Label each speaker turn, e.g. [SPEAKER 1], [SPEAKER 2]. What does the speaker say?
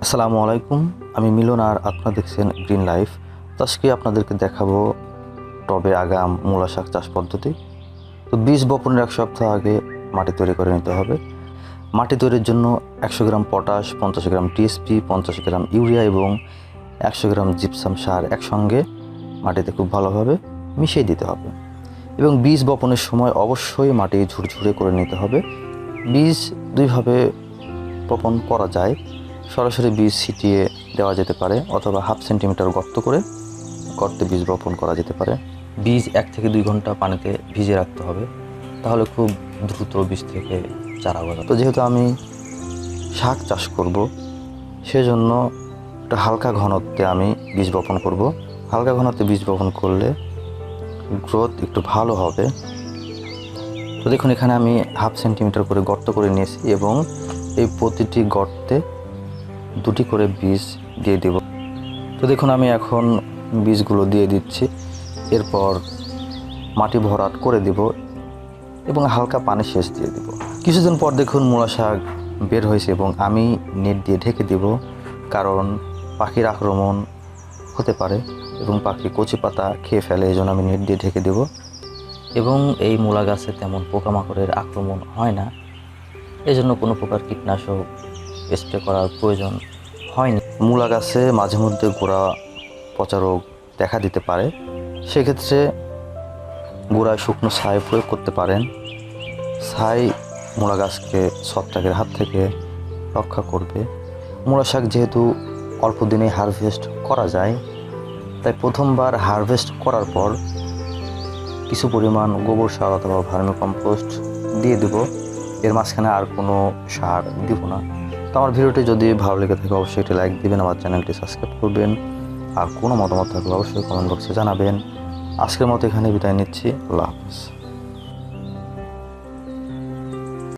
[SPEAKER 1] আসসালামু আলাইকুম, আমি মিলন আর আপনারা দেখছেন গ্রিন লাইফ। তো আজকে আপনাদেরকে দেখাবো টবে আগাম মূলা শাক চাষ পদ্ধতি। তো বীজ বপনের এক সপ্তাহ আগে মাটি তৈরি করে নিতে হবে। মাটি তৈরির জন্য 100 গ্রাম পটাশ, 50 গ্রাম টিএসপি, 50 গ্রাম ইউরিয়া এবং 100 গ্রাম জিপসাম সার একসঙ্গে মাটিতে খুব ভালোভাবে মিশিয়ে দিতে হবে। এবং বীজ বপনের সময় অবশ্যই মাটি ঝুরঝুরে করে নিতে হবে। বীজ দুইভাবে বপন করা যায়। সরাসরি বীজ ছিটিয়ে দেওয়া যেতে পারে অথবা 1/2 সেন্টিমিটার গর্ত করে গর্তে বীজ বপন করা যেতে পারে। বীজ 1 থেকে 2 ঘন্টা পানিতে ভিজিয়ে রাখতে হবে, তাহলে খুব দ্রুত বীজ থেকে চারা গজাবে। তো যেহেতু আমি শাক চাষ করব, সেজন্য একটা হালকা ঘনত্বে আমি বীজ বপন করব। হালকা ঘনত্বে বীজ বপন করলে গ্রোথ একটু ভালো হবে। তো দেখুন, এখানে আমি 1/2 সেন্টিমিটার করে গর্ত করে নিয়েছি এবং এই প্রতিটি গর্তে 2টি করে বীজ দিয়ে দেব। তো দেখুন, আমি এখন বীজগুলো দিয়ে দিচ্ছি। এরপর মাটি ভরাট করে দেব এবং হালকা পানি সেচ দিয়ে দেব। কিছুদিন পর দেখুন মূলা শাক বের হয়েছে এবং আমি নেট দিয়ে ঢেকে দেব, কারণ পাখির আক্রমণ হতে পারে এবং পাখি কচি পাতা খেয়ে ফেলে। এই জন্য আমি নেট দিয়ে ঢেকে দেব। এবং এই মূলা গাছে তেমন পোকামাকড়ের আক্রমণ হয় না, এজন্য কোনো প্রকার কীটনাশক স্প্রে করার প্রয়োজন হয়নি। মূলা গাছে মাঝে মধ্যে গোড়া পচা রোগ দেখা দিতে পারে, সেক্ষেত্রে গোড়ায় শুকনো ছাই প্রয়োগ করতে পারেন। ছাই মূলা গাছকে ছত্রাকের হাত থেকে রক্ষা করবে। মূলা শাক যেহেতু অল্প দিনে হারভেস্ট করা যায়, তাই প্রথমবার হারভেস্ট করার পর কিছু পরিমাণ গোবর সার অথবা ভার্মি কম্পোস্ট দিয়ে দেব। এর মাঝখানে আর কোনো সার দিব না। তো আমার ভিডিওটি যদি ভালো লেগে থাকে অবশ্যই একটি লাইক দিবেন, আমার চ্যানেলটি সাবস্ক্রাইব করবেন, আর কোনো মতামত থাকলে অবশ্যই কমেন্ট বক্সে জানাবেন। আজকের মতো এখানে বিদায় নিচ্ছি। আল্লাহ হাফেজ।